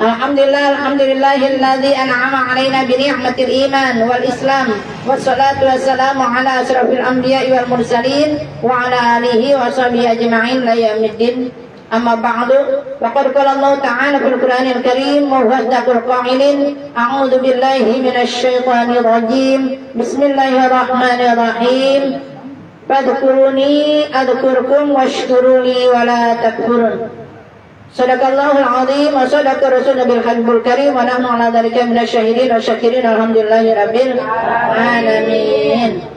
Alhamdulillahilladzi an'ama 'alaina bi ni'matil iman wal islam wassalatu wassalamu ala asyrafil anbiya'i wal mursalin wa ala alihi wa sahbihi ajma'in la yaumiddin. Amma ba'du, faqad qala Allah ta'ala fil Qur'anil Karim wa huwa asdaqul qailin. A'udzu billahi minasy syaithanir rajim. Bismillahirrahmanirrahim. Fadhkuruni adzkurkum washkuruli wa la takfurun. Sadaqallahul azim wa sadaqa rasuluna bil haqqil karim wa nahnu ala dzalika minasy syahidin wa syakirin. Alhamdulillahirabbil alamin.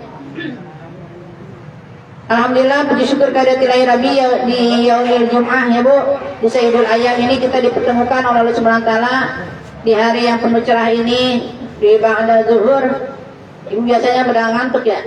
Alhamdulillah, puji syukur kehadirat Ilahi Rabbi di yaumil Jum'ah ya Bu. Di Sayyidul Ayyam ini kita dipertemukan oleh Allah Subhanahu wa taala di hari yang penuh cerah ini di ba'da zuhur. Ibu biasanya pada ngantuk ya.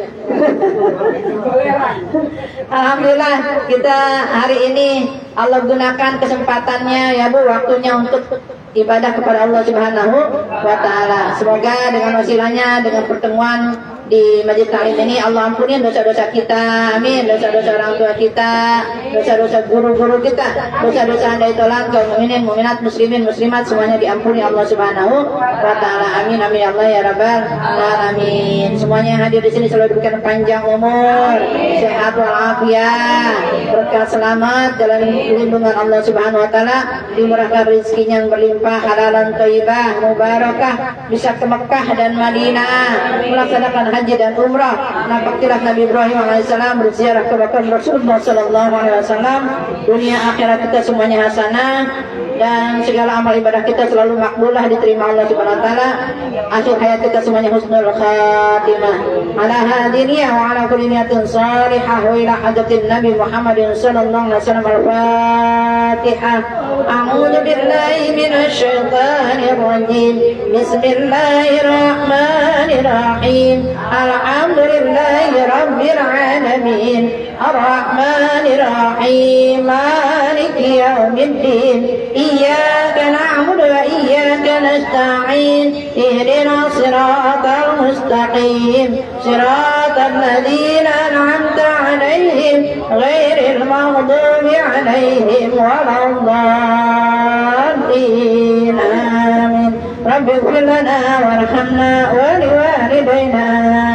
Alhamdulillah kita hari ini Allah gunakan kesempatannya ya Bu, waktunya untuk ibadah kepada Allah Subhanahu wa taala. Semoga dengan wasilahnya, dengan pertemuan di Masjid Ta'lim ini Allah ampuni dosa-dosa kita, amin. Dosa-dosa orang tua kita, dosa-dosa guru-guru kita, dosa-dosa andai tolak kaum mukminin, mukminat, muslimin, muslimat semuanya diampuni Allah Subhanahu wa taala. Amin amin ya Allah ya rabbal alamin. Semuanya yang hadir di sini selalu diberikan panjang umur, sehat walafiat, berkah selamat dalam lindungan Allah Subhanahu wa taala, dimurahkan rezekinya yang berlimpah, halalan thayyibah, mubarakah, bisa ke Mekah dan Madinah melaksanakan haji dan umrah, nampaklah Nabi Ibrahim alaihissalam, berziarah ke makam Rasulullah sallallahu alaihi wasallam. Dunia akhirat kita semuanya hasanah dan segala amal ibadah kita selalu makbulah, diterima Allah Subhanahu wa taala. Akhir hayat kita semuanya husnul khatimah. Ala hadiniya wa ala kulli niyatin salihah wa ila hadatin Nabi Muhammadin sallallahu alaihi wasallam. Al-Fatihah. A'udzu billahi minasy syaithanir rajim. Bismillahirrahmanirrahim. Alhamdulillahi rabbil alamin. Ar-Rahmanir Rahim. Maliki yaumiddin. Iyyaka na'budu wa iyyaka nasta'in. Ihdinas siratal mustaqim. Siratal ladzina an'amta 'alaihim ghairil maghdubi 'alaihim waladdallin. Amin. Rabbi ighfir lana warhamna wa liwalidayna.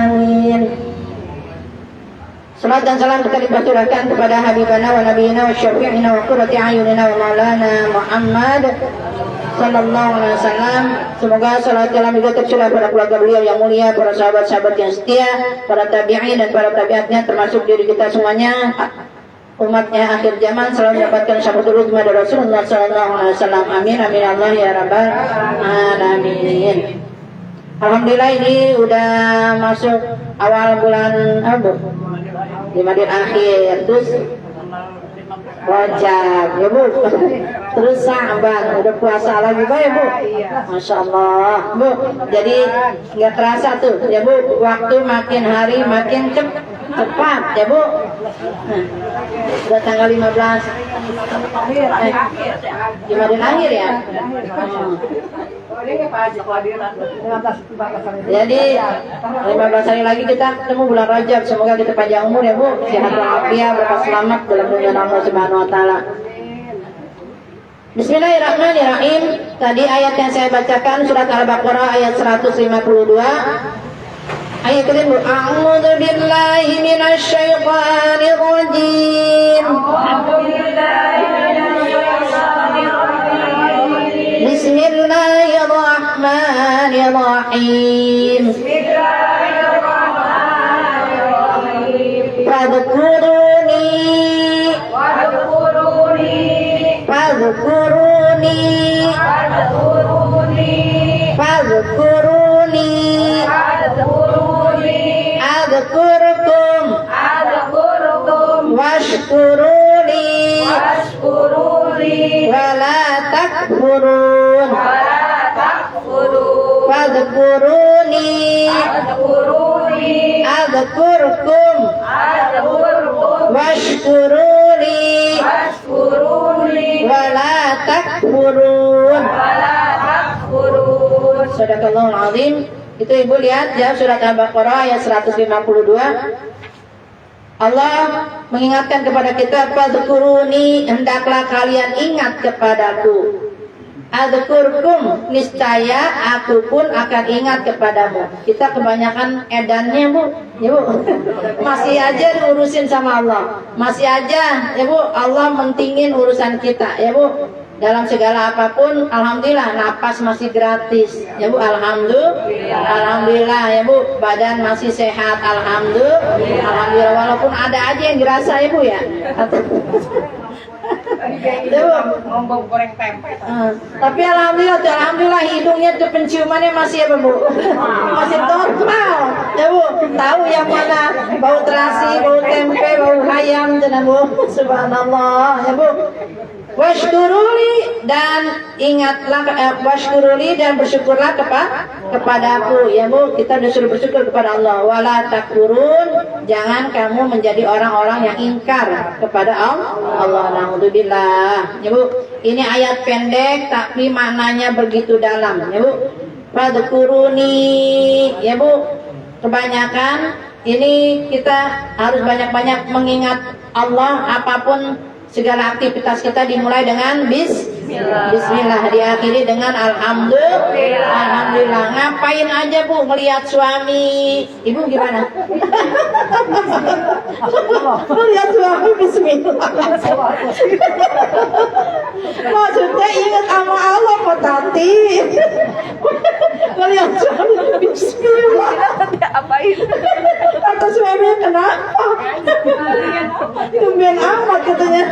Amin. Salat dan salam kita dibahturahkan kepada Habibana wa Nabiyina wa Syafi'ina wa Qurrati A'yunina wa Maulana Muhammad sallallahu alaihi wasallam. Semoga salat salam juga tercurah pada keluarga beliau yang mulia, para sahabat-sahabat yang setia, para tabi'in dan para tabi'atnya, termasuk diri kita semuanya, umatnya akhir zaman selalu mendapatkan syafaat dari Rasulullah sallallahu alaihi wasallam. Amin amin Allah ya rabbal alamin. Alhamdulillah ini udah masuk awal bulan Abu, Jumadil akhir, terus Rajab ya Bu, terus Sa'ban, udah puasa lagi Pak ya Bu. Masya Allah Bu, jadi nggak terasa tuh ya Bu, waktu makin hari makin cepat ya Bu. Udah tanggal 15 Jumadil akhir ya. Jadi 15 hari lagi kita ketemu bulan Rajab. Semoga kita panjang umur ya Bu, sehat walafiat, berkah selamat dalam dunia Allah Subhanahu wa taala. Bismillahirrahmanirrahim. Tadi ayat yang saya bacakan surat Al-Baqarah ayat 152. Ayat kedua, a'udzu billahi minasy syaithanir rajim. Bismillahirrahmanirrahim. Fadhkuruni Adhkurkum washkuruli wala takfurun. Fadhkuruni Adhkurkum washkuruli wala takfurun. Sadaqallahul azim. Itu Ibu lihat ya surat Al-Baqarah ayat 152. Allah mengingatkan kepada kita, fadhkuruni, hendaklah kalian ingat kepadaku. Adzkurkum, niscaya aku pun akan ingat kepadamu. Kita kebanyakan edannya, Bu. Ya, Bu. Masih aja diurusin sama Allah. Masih aja, ya Bu, Allah mentingin urusan kita, ya Bu. Dalam segala apapun, alhamdulillah, napas masih gratis, ya Bu. Alhamdulillah, ya Bu. Badan masih sehat, alhamdulillah. Walaupun ada aja yang dirasa, ya Bu, ya. Ngomong goreng tempe. Tapi alhamdulillah hidungnya tuh penciumannya masih apa, Bu? Masih normal, ya Bu. Tahu yang mana bau terasi, bau tempe, bau ayam, dan Bu. Subhanallah, ya Bu. Washkuruli, dan ingatlah, washkuruli, dan bersyukurlah kepadaku, ya Bu. Kita disuruh bersyukur kepada Allah. Wala takfurun, jangan kamu menjadi orang-orang yang ingkar kepada Allah. Naudzubillah, ya Bu. Ini ayat pendek tapi maknanya begitu dalam, ya Bu. Fadhkuruni, ya Bu. Kebanyakan ini kita harus banyak-banyak mengingat Allah. Apapun segala aktivitas kita dimulai dengan Bismillah, diakhiri dengan Alhamdulillah. Ngapain aja Bu melihat suami? Ibu gimana? Melihat suami Bismillah. Maksudnya ingat sama Allah, Pak Tati. Melihat suami Bismillah. Apain? Kata suaminya, kenapa? Tumben amat katanya.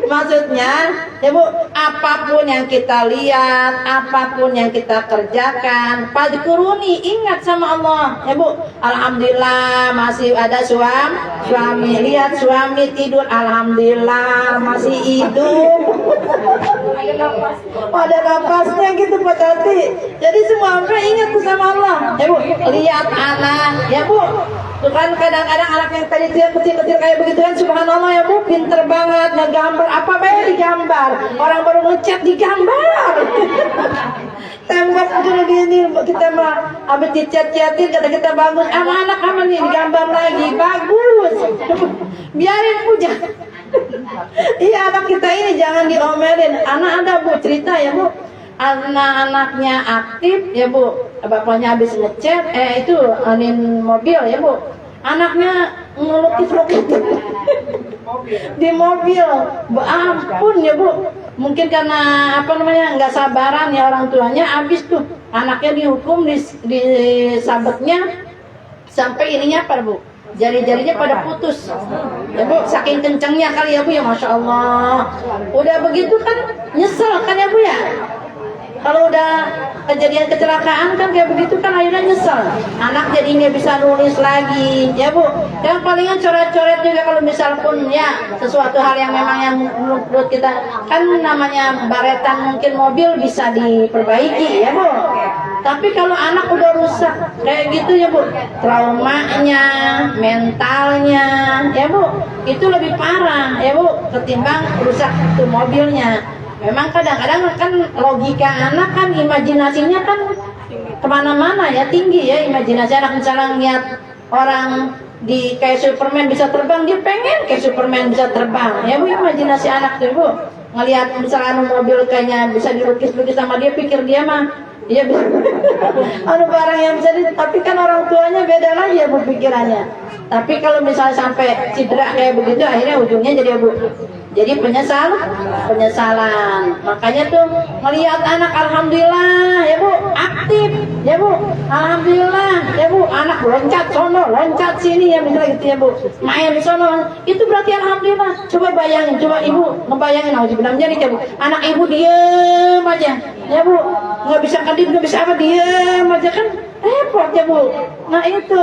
Maksudnya, ya Bu, apapun yang kita lihat, apapun yang kita kerjakan, fadhkuruni, ingat sama Allah, ya Bu. Alhamdulillah masih ada suami, lihat suami tidur, alhamdulillah masih hidup. Ada napasnya gitu Pak Tati. Jadi semua apa ingat sama Allah, ya Bu. Lihat anak, ya Bu. Tuh kan kadang-kadang anak yang tadi kecil-kecil kayak begitu kan, subhanallah ya Bu, pinter banget ngegambar, apa baik digambar. Orang baru ngecat digambar. Tembok dulu gini kita mah habis dicat-catin, kata kita bagus, sama anak sama nih digambar lagi bagus. Biarin Bu, jangan. Iya, anak kita ini jangan diomelin. Anak ada Bu cerita ya Bu, anak-anaknya aktif ya Bu, bapaknya habis ngecat, itu anin mobil ya Bu, anaknya ngelukis-lukis di mobil. Ampun ya Bu, mungkin karena apa namanya nggak sabaran ya orang tuanya, habis tuh anaknya dihukum di sabetnya sampai ininya apa Bu, jari-jarinya pada putus ya Bu, saking kencengnya kali ya Bu ya, Masya Allah. Udah begitu kan nyesel kan ya Bu ya. Kalau udah kejadian kecelakaan kan kayak begitu kan akhirnya nyesel. Anak jadi nggak bisa nulis lagi, ya Bu. Yang palingan coret-coret juga kalau misal pun ya sesuatu hal yang memang yang menurut kita kan namanya baretan mungkin mobil bisa diperbaiki, ya Bu. Tapi kalau anak udah rusak kayak gitu ya Bu, traumanya, mentalnya, ya Bu, itu lebih parah ya Bu ketimbang rusak itu mobilnya. Memang kadang-kadang kan logika anak kan imajinasinya kan kemana-mana ya, tinggi ya imajinasi anak. Misalnya ngeliat orang di kayak Superman bisa terbang, dia pengen kayak Superman bisa terbang ya Bu, imajinasi anak tuh Bu. Ngeliat misalnya mobil kayaknya bisa dilukis-lukis sama dia, pikir dia mah dia bisa barang yang bisa tapi kan orang tuanya beda lagi ya Bu pikirannya. Tapi kalau misalnya sampai cedera kayak begitu, akhirnya ujungnya jadi Bu, jadi penyesalan. Makanya tuh melihat anak alhamdulillah ya Bu aktif ya Bu, alhamdulillah ya Bu, anak loncat sono loncat sini ya misalnya gitu ya Bu, main di sono, itu berarti alhamdulillah. Coba bayangin, coba Ibu ngebayangin, jadi ya Bu, anak Ibu diem aja ya Bu, nggak bisa kadip, nggak bisa apa, diem aja kan repot ya Bu. Nah itu,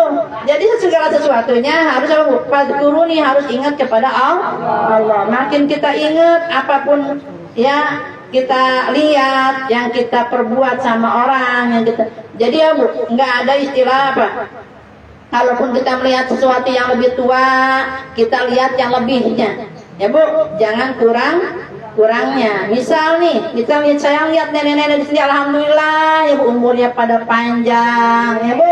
jadi segala sesuatunya harus apa Bu, fadhkuruni, harus ingat kepada Allah. Makin kita ingat apapun ya kita lihat, yang kita perbuat sama orang, yang kita, jadi ya Bu, nggak ada istilah apa, kalaupun kita melihat sesuatu yang lebih tua, kita lihat yang lebihnya ya Bu, jangan kurangnya. Misal nih, kita lihat, saya lihat nenek-nenek di sini alhamdulillah ya Bu, umurnya pada panjang ya Bu,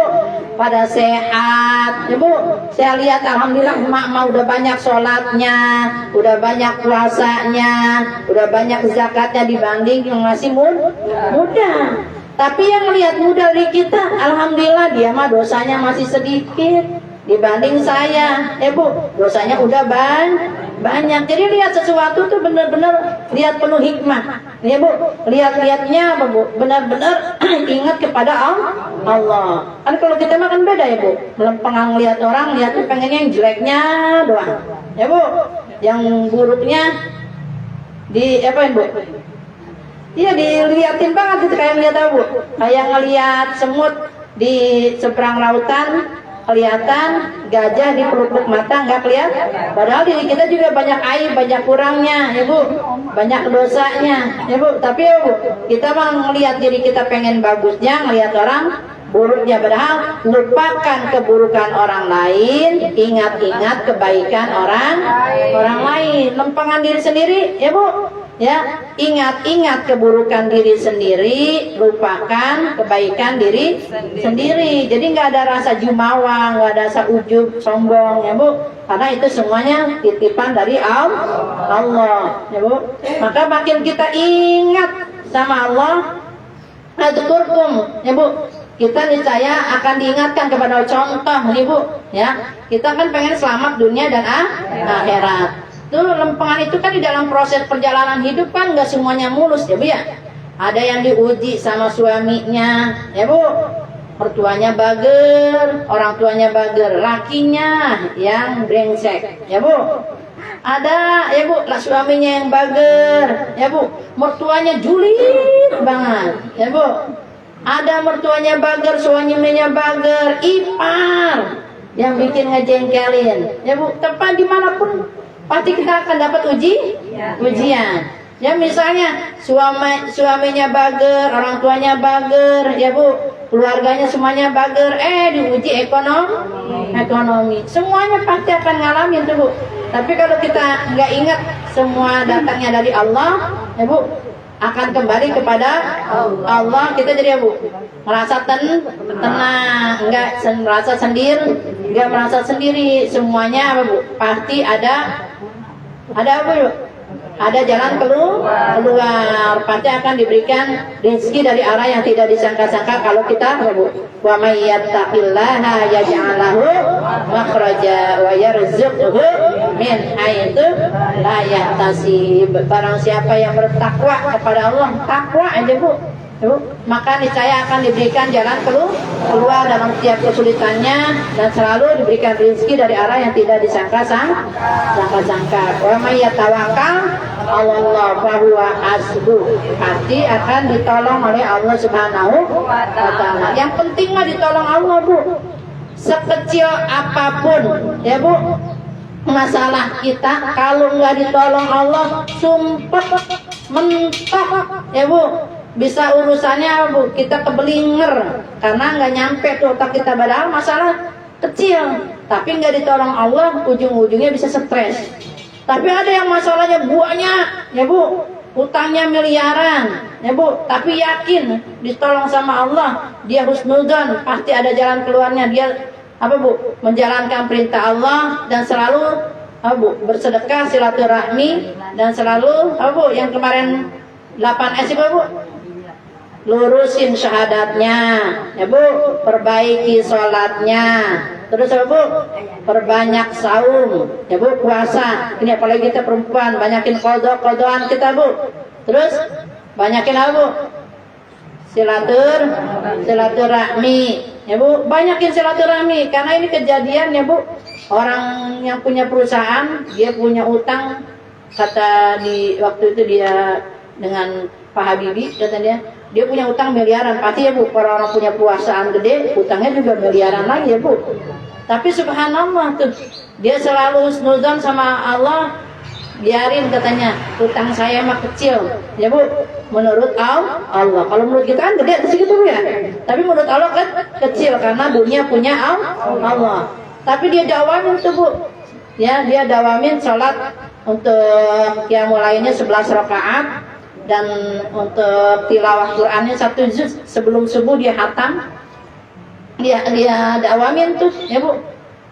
pada sehat. Ya Bu, saya lihat alhamdulillah emak udah banyak sholatnya, udah banyak puasanya, udah banyak zakatnya dibanding yang masih muda. Tapi yang lihat muda dari kita, alhamdulillah dia mah dosanya masih sedikit dibanding saya. Ya Bu, dosanya udah banyak. Jadi lihat sesuatu tuh benar-benar lihat penuh hikmah. Ya Bu, lihat-lihatnya apa Bu? Benar-benar ingat kepada Allah. Kan kalau kita mah kan beda ya Bu. Melempengang lihat orang, lihatnya pengennya yang jeleknya doang. Ya Bu, yang buruknya di apa ya Bu? Iya dilihatin banget itu kayak ngeliat apa Bu? Kayak ngeliat semut di seberang lautan kelihatan, gajah di pelupuk mata nggak kelihatan. Padahal diri kita juga banyak aib, banyak kurangnya, ya Bu, banyak dosanya, ya Bu. Tapi ya Bu, kita mah ngelihat diri kita pengen bagusnya, ngelihat orang buruknya. Padahal lupakan keburukan orang lain, ingat-ingat kebaikan orang lain. Lempengan diri sendiri, ya Bu. Ya, ingat-ingat keburukan diri sendiri, lupakan kebaikan diri sendiri. Jadi nggak ada rasa jumawa, nggak ada rasa ujub, sombong, ya Bu. Karena itu semuanya titipan dari Allah, ya Bu. Maka makin kita ingat sama Allah, adzkurkum, ya Bu. Kita niscaya akan diingatkan kepada contoh, nih Bu. Ya, kita kan pengen selamat dunia dan akhirat. Tuh lempengan itu kan di dalam proses perjalanan hidup kan nggak semuanya mulus ya Bu ya. Ada yang diuji sama suaminya, ya Bu. Mertuanya bager, orang tuanya bager, lakinya yang brengsek, ya Bu. Ada ya Bu, lah suaminya yang bager, ya Bu. Mertuanya julid banget, ya Bu. Ada mertuanya bager, suaminya bager, ipar yang bikin ngejengkelin, ya Bu. Tempat dimanapun pasti kita akan dapat ujian. Ya misalnya suaminya bager, orang tuanya bager, ya Bu, keluarganya semuanya bager, diuji ekonomi. Semuanya pasti akan ngalamin tuh Bu. Tapi kalau kita nggak ingat semua datangnya dari Allah, ya Bu, akan kembali kepada Allah. Kita jadi ya Bu, merasa tenang, nggak merasa sendiri. Semuanya apa Bu? Pasti ada apa Bu? Ada jalan keluar. Pasti akan diberikan rezeki dari arah yang tidak disangka-sangka kalau kita apa Bu? Wa may yattaqillaha yaj'al lahu makhraja wa yarzuqhu min haitsu la yahtasib. Barang siapa yang bertakwa kepada Allah, takwa aja Bu, maka niscaya akan diberikan jalan keluar dalam setiap kesulitannya, dan selalu diberikan rezeki dari arah yang tidak disangka-sangka. Wa may yatawakkal 'alallahi fa huwa hasbuh. Pasti akan ditolong oleh Allah Subhanahu wa taala. Yang penting mah ditolong Allah Bu. Sekecil apapun ya Bu masalah kita, kalau nggak ditolong Allah, sumpah mentok ya Bu, bisa urusannya Bu kita kebelinger karena nggak nyampe tuh otak kita. Padahal masalah kecil, tapi nggak ditolong Allah, ujung-ujungnya bisa stres. Tapi ada yang masalahnya banyak ya Bu, utangnya miliaran ya Bu, tapi yakin ditolong sama Allah, dia husnudzon, pasti ada jalan keluarnya. Dia apa Bu, menjalankan perintah Allah dan selalu apa Bu, bersedekah, silaturahmi, dan selalu apa Bu, yang kemarin 8S itu Bu, lurusin syahadatnya ya Bu, perbaiki sholatnya, terus apa Bu, perbanyak saum ya Bu, puasa. Ini apalagi kita perempuan, banyakin kodoan kita Bu. Terus banyakin apa Bu, silaturahmi ya Bu, banyakin silaturahmi. Karena ini kejadian ya Bu, orang yang punya perusahaan, dia punya utang, kata di waktu itu dia dengan Pak Habibie, kata dia punya utang miliaran. Pasti ya Bu, orang punya perusahaan gede, utangnya juga miliaran lagi ya Bu. Tapi subhanallah tuh, dia selalu husnuzon sama Allah. Biarin katanya, utang saya mah kecil ya Bu, menurut Allah. Kalau menurut kita kan gede segitu Bu ya, tapi menurut Allah kan kecil karena dunia punya Allah. Tapi dia dawamin tuh Bu ya, dia dawamin sholat untuk yang mulainya 11 rakaat, dan untuk tilawah Qur'annya 1 juz sebelum subuh dia hatam. dia dakwamin tuh ya Bu.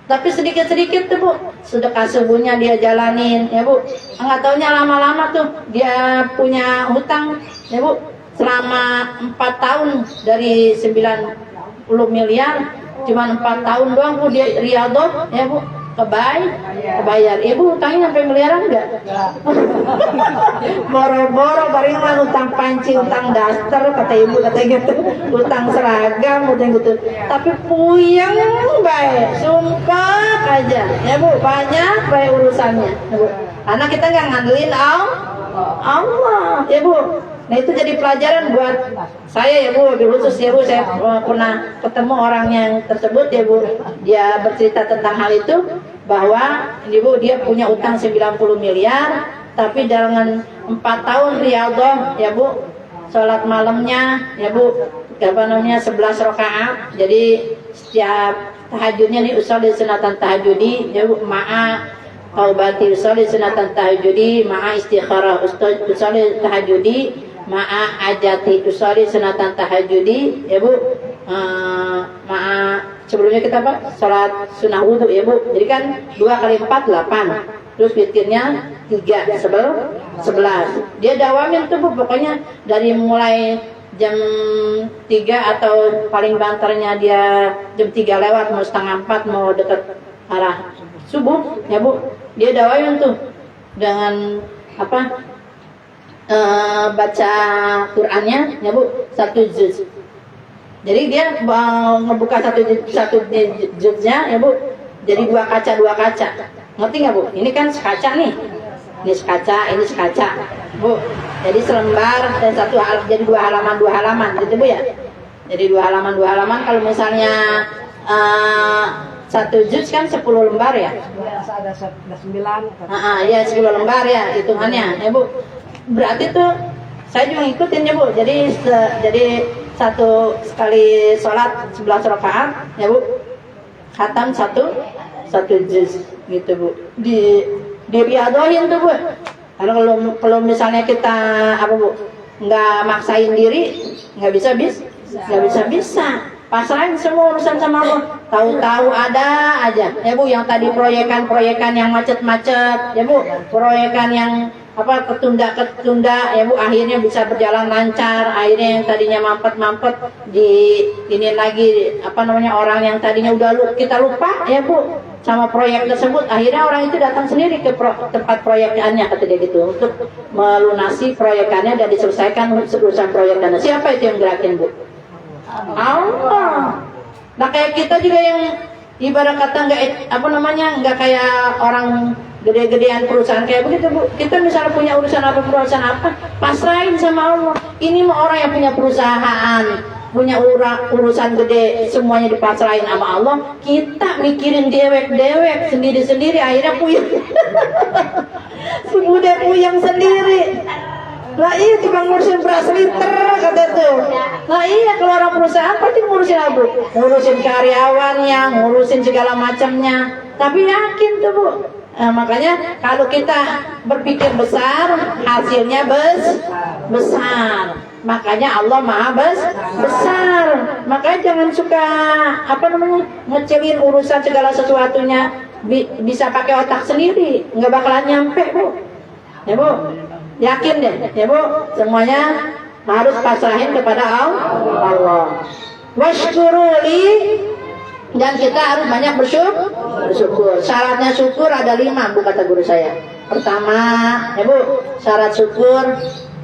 Tapi sedikit-sedikit tuh Bu, sedekah subuhnya dia jalanin ya Bu. Nggak taunya lama-lama tuh dia punya hutang ya Bu, selama 4 tahun dari 90 miliar, cuma 4 tahun doang Bu dia riyadhah ya Bu, kebayar. Ibu hutangnya sampai miliaran enggak? Boro-boro bareng lah hutang panci, hutang daster kata ibu, kata gitu, hutang seragam, hutang gitu. Tapi puyeng baik, sumpah aja ya Bu, banyak baik urusannya ya Bu. Karena kita nggak ngandelin Allah ya Bu. Nah itu jadi pelajaran buat saya ya Bu, lebih khusus ya Bu. Saya pernah ketemu orang yang tersebut ya Bu. Dia bercerita tentang hal itu, bahwa ini Bu, dia punya utang 90 miliar, tapi dengan 4 tahun riyadhah ya Bu, sholat malamnya ya Bu, 11 rakaat. Jadi setiap tahajudnya nih usolli sunatan tahajudi ya Bu, ma'a taubati usolli sunatan tahajudi, ma'a istikharah usolli tahajudi, ma'a ajati usolli sunatan tahajudi ya Bu, ma'a sebelumnya kita apa? Salat sunnah wudhu ya Bu. Jadi kan 2 kali 4 8. Terus witirnya 3 11. Dia dawamin tuh Bu, pokoknya dari mulai jam 3 atau paling banternya dia jam 3 lewat, mau setengah 4, mau dekat arah subuh ya Bu. Dia dawamin tuh dengan apa? Baca Qur'annya ya Bu, 1 juz. Jadi dia ngebuka satu juznya ya Bu, jadi 2 kaca. Ngerti nggak Bu? Ini kan sekaca nih, ini sekaca Bu. Jadi selembar dan jadi 2 halaman gitu Bu ya. Jadi 2 halaman. Kalau misalnya 1 juz kan 10 lembar ya. Ada 9. Ya 10 lembar ya hitungannya ya Bu. Berarti tuh saya juga ngikutin ya Bu. Jadi satu sekali sholat 11 rakaat ya Bu, khatam satu juz gitu Bu. Di riyadhahin tuh Bu. Karena kalau misalnya kita apa Bu, nggak maksain diri, nggak bisa. Pasrahin semua urusan sama Allah. Tahu-tahu ada aja ya Bu, yang tadi proyekan yang macet-macet ya Bu, proyekan yang ketunda ya Bu, akhirnya bisa berjalan lancar. Akhirnya yang tadinya mampet di ini lagi orang yang tadinya kita lupa ya Bu sama proyek tersebut, akhirnya orang itu datang sendiri ke tempat proyekannya kata dia gitu, untuk melunasi proyekannya dan diselesaikan urusan proyekannya. Siapa itu yang gerakin Bu? Allah. Nah kayak kita juga yang ibarat kata nggak kayak orang gede-gedean perusahaan kayak begitu Bu. Kita misalnya punya urusan apa, pasrahin sama Allah. Ini mah orang yang punya perusahaan, punya urusan gede, semuanya dipasrahin sama Allah. Kita mikirin dewek sendiri-sendiri, akhirnya puyeng. Semudah puyeng sendiri. Lah iya cuma ngurusin beras liter kata tuh. Lah iya kalau orang perusahaan pasti ngurusin apa? Ngurusin karyawannya, ngurusin segala macamnya. Tapi yakin tuh Bu. Nah, makanya kalau kita berpikir besar, hasilnya besar. Makanya Allah Maha besar. Makanya jangan suka ngecilin urusan segala sesuatunya. Bisa pakai otak sendiri, nggak bakalan nyampe Bu. Ya Bu. Yakin deh, ya Bu, semuanya harus pasrahin kepada Allah. Washkuruli, dan kita harus banyak bersyukur. Syaratnya syukur ada 5 Bu kata guru saya. Pertama, ya Bu, syarat syukur,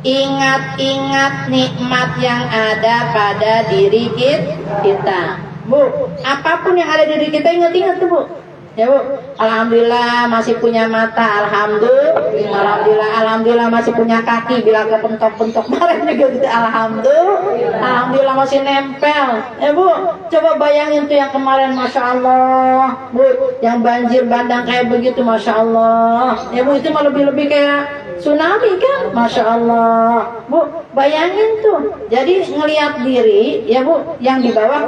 ingat-ingat nikmat yang ada pada diri kita. Bu, apapun yang ada di diri kita ingat-ingat tuh Bu. Ya Bu, alhamdulillah masih punya mata, alhamdulillah masih punya kaki, bila kepentok-pentok kemarin juga gitu, alhamdulillah masih nempel. Ya Bu, coba bayangin tuh yang kemarin, masya Allah Bu, yang banjir bandang kayak begitu, masya Allah. Ya Bu, itu mah lebih kayak tsunami kan, masya Allah Bu. Bayangin tuh, jadi ngelihat diri ya Bu, yang di bawah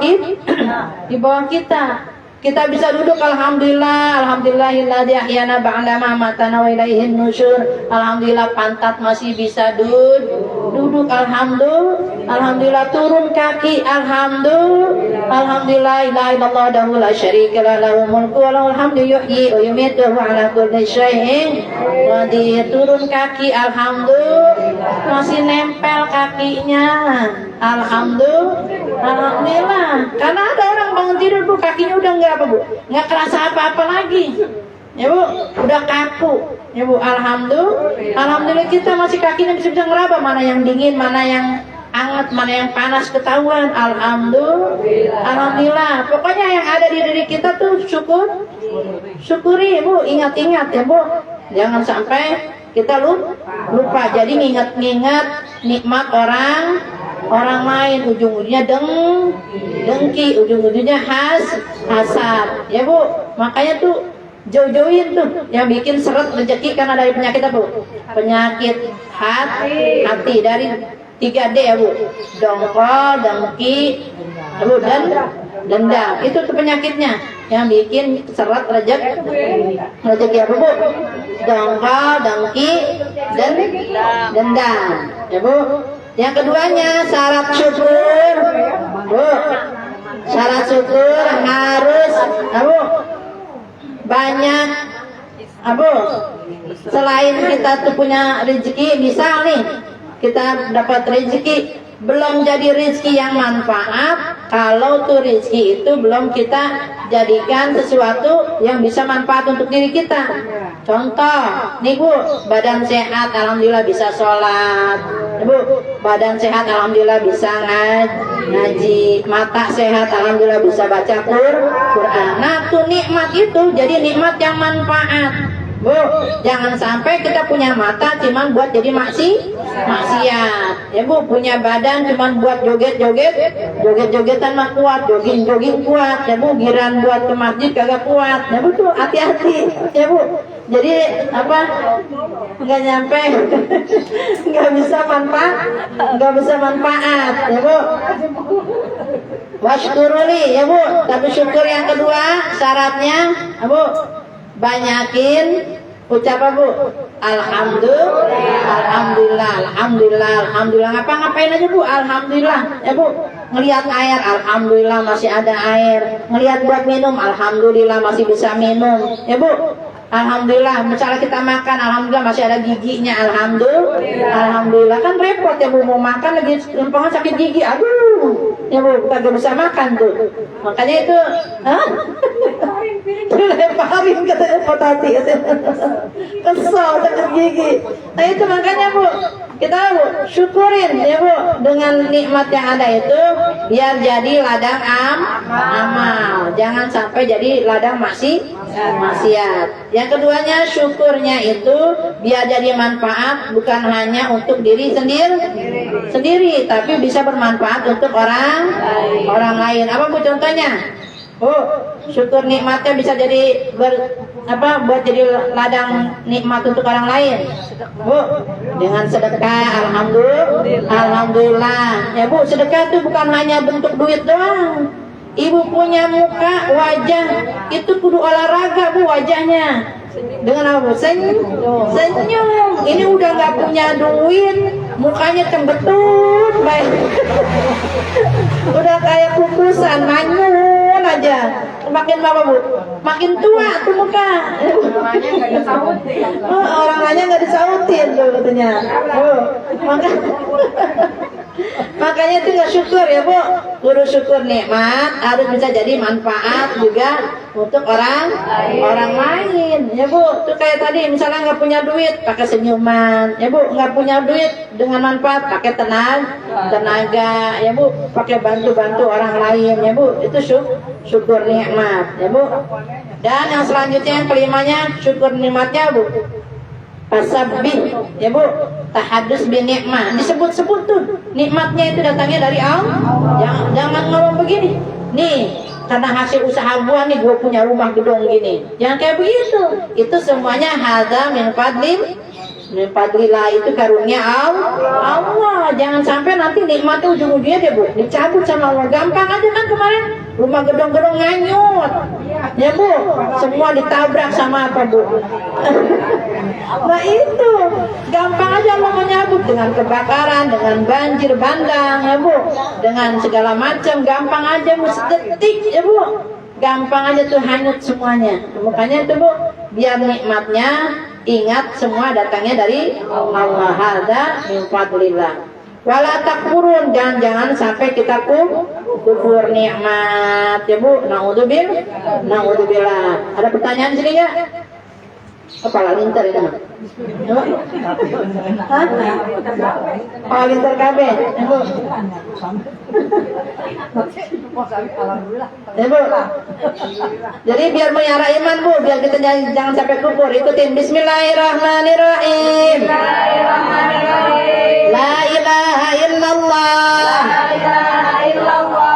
kita. Kita bisa duduk, alhamdulillah, alhamdulillahilladzi ahyana ba'da ma amatana wa ilaihin nusyur. Alhamdulillah pantat masih bisa duduk, alhamdulillah turun kaki, alhamdulillah, la ilaha illallah wahdahu la syarika lah, lahul mulku wa lahul hamdu yuhyi wa yumiitu wa ala kulli syai'in qadir. Turun kaki, alhamdulillah, masih nempel kakinya, alhamdulillah. Karena ada orang bangun tidur Bu, kakinya udah nggak apa Bu, nggak kerasa apa-apa lagi ya Bu, udah kaku ya Bu. Alhamdulillah kita masih kakinya bisa ngeraba mana yang dingin, mana yang hangat, mana yang panas ketahuan. Alhamdulillah. Pokoknya yang ada di diri kita tuh syukuri Bu, ingat-ingat ya Bu, jangan sampai kita lupa. Jadi nginget-nginget nikmat orang lain, ujung-ujungnya dengki, ujung-ujungnya hasad ya Bu. Makanya tuh jauh-jauhin tuh yang bikin seret rezeki, karena dari penyakit apa Bu? Penyakit hati dari 3D ya Bu, dongkol, dengki ya Bu, dan dendam. Itu tuh penyakitnya yang bikin seret rezeki apa Bu? Dongkol, dengki, dan dendam ya Bu. Yang keduanya syarat syukur Bu. Syarat syukur harus Bu, banyak Bu. Selain kita tuh punya rezeki, misal nih kita dapat rezeki, belum jadi rezeki yang manfaat kalau tuh rezeki itu belum kita jadikan sesuatu yang bisa manfaat untuk diri kita. Contoh nih Bu, badan sehat alhamdulillah bisa sholat ya Bu, badan sehat alhamdulillah bisa ngaji, mata sehat alhamdulillah bisa baca Quran. Nah tuh nikmat itu jadi nikmat yang manfaat Bu. Jangan sampai kita punya mata cuman buat jadi maksiat ya Bu, punya badan cuman buat joget-jogetan mah kuat, jogging kuat ya Bu, giran buat ke masjid kagak kuat ya Bu. Tuh hati-hati ya Bu, jadi apa, nggak nyampe nggak bisa manfaat ya Bu. Washkuruli ya Bu. Tapi syukur yang kedua syaratnya ya Bu, banyakin ucap Bu, alhamdulillah. Ngapain aja Bu, alhamdulillah ya Bu. Ngelihat air, alhamdulillah masih ada air. Ngelihat buat minum, alhamdulillah masih bisa minum ya Bu. Alhamdulillah, misalnya kita makan, alhamdulillah masih ada giginya, alhamdulillah. Kan repot ya Bu, mau makan lagi lempangan sakit gigi, aduh ya Bu, kagak bisa makan tuh. Makanya itu lemparin ke potati, kesel sakit gigi. Nah itu makanya Bu, kita Bu syukurin ya Bu dengan nikmat yang ada itu, biar jadi ladang amal, jangan sampai jadi ladang maksiat. Yang keduanya syukurnya itu biar jadi manfaat bukan hanya untuk diri sendiri, tapi bisa bermanfaat untuk orang lain. Apa Bu contohnya? Bu, syukur nikmatnya bisa jadi buat jadi ladang nikmat untuk orang lain. Bu, dengan sedekah, alhamdulillah. Ya Bu, sedekah itu bukan hanya bentuk duit doang. Ibu punya muka, wajah itu kudu olahraga Bu wajahnya. Dengan apa? Senyum. Ini udah nggak punya duit, mukanya cembetut baik. Udah kayak kukusan, manyun aja. Makin apa Bu? Makin tua tuh muka. Orang lainnya nggak disautin tuh katanya. Makanya itu nggak syukur ya Bu. Guru syukur nikmat harus bisa jadi manfaat juga untuk orang lain ya Bu. Tuh kayak tadi misalnya nggak punya duit pakai senyuman ya Bu, nggak punya duit dengan manfaat pakai tenaga ya Bu, pakai bantu orang lain ya Bu. Itu syukur nikmat ya Bu. Dan yang selanjutnya yang kelimanya syukur nikmatnya Bu, Fasabbih ya Bu, tahadus bin nikmah. Disebut-sebut tuh nikmatnya itu datangnya dari Allah. Jangan ngomong begini, nih karena hasil usaha gua nih gua punya rumah gedung gini. Jangan kayak begitu. Itu semuanya hadza min Fadlillah itu karunia Allah. Jangan sampai nanti nikmat itu ujung-ujungnya deh Bu dicabut sama Allah. Gampang aja kan kemarin rumah gedung-gedung nganyut, ya Bu, semua ditabrak sama apa Bu? Nah itu gampang aja Allah menyabut dengan kebakaran, dengan banjir bandang, ya Bu, dengan segala macam. Gampang aja Bu, sedetik ya Bu, gampang aja tuh hanyut semuanya. Makanya itu Bu, biar nikmatnya ingat semua datangnya dari Allah. Hada min fadlillah. Wala takfurun, jangan sampai kita kufur nikmat ya Bu. Naudzubillah. Ada pertanyaan sini nggak? Kepala lintar itu mah. Hah? Kepala lintar KB, ya Bu. Ya Bu. Jadi biar menyara iman Bu, biar kita jangan sampai kufur. Ikutin Bismillahirrahmanirrahim. La ilaha illallah.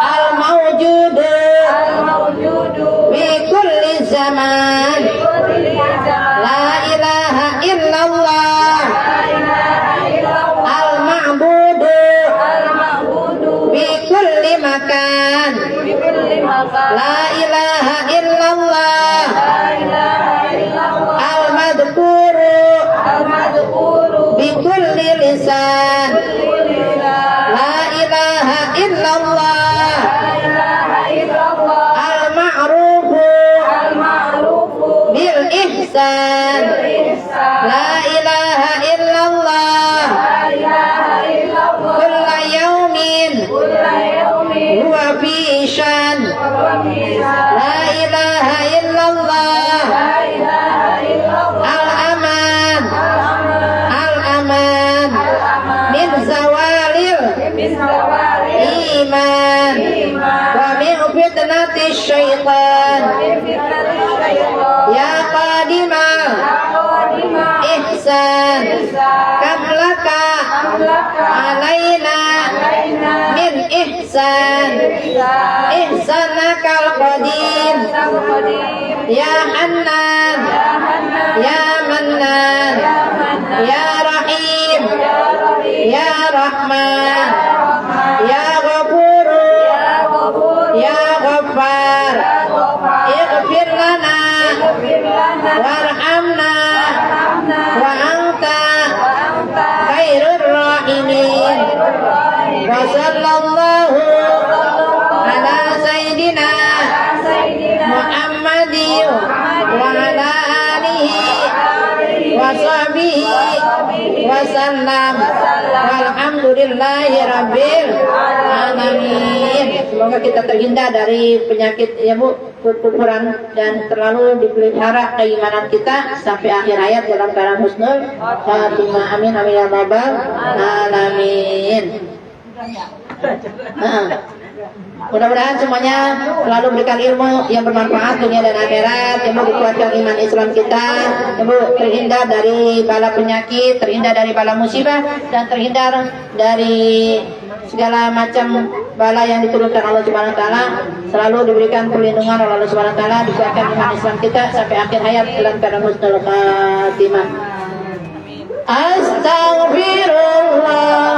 Al-mawjudu fi kulli zaman. La ilaha illallah. Al-ma'budu fi kulli makan. La ilaha illallah. Al-madhkuru bi kulli lisan. La ilaha illallah. Al-ma'rufu bil ihsan. La ilaha illallah. Kulla yawmin huwa fi shan. La ilaha illallah. Al-aman min zawalil iman wa min fitnatis syaitan. Ya qadimal ihsan, kam laka alaina min ihsan. Ihsanakal qadim. Ya Hannan, Ya Mannan, Ya Rahim, Ya Rahman, Ya Ghafuru, Ya Ghaffar. Ighfir lana warhamna wa anta khairur rahimin. Wa sallallahu ala sayyidina Muhammadin wa ala alihi wa sahbihi wa sallam. Walhamdulillahi rabbil alamin. Semoga kita terhindar dari penyakit ya Bu, kufuran, dan terlalu dipelihara keimanan kita sampai akhir hayat dalam keadaan husnul khatimah. Amin amin ya rabbal alamin. Mudah-mudahan semuanya selalu berikan ilmu yang bermanfaat dunia dan akhirat. Yang dikuatkan iman Islam kita, yang terhindar dari bala penyakit, terhindar dari bala musibah, dan terhindar dari segala macam bala yang diturunkan Allah Subhanahu wa taala. Selalu diberikan perlindungan oleh Allah Subhanahu wa taala, dikuatkan iman Islam kita sampai akhir hayat dalam keadaan husnul khatimah. Astaghfirullah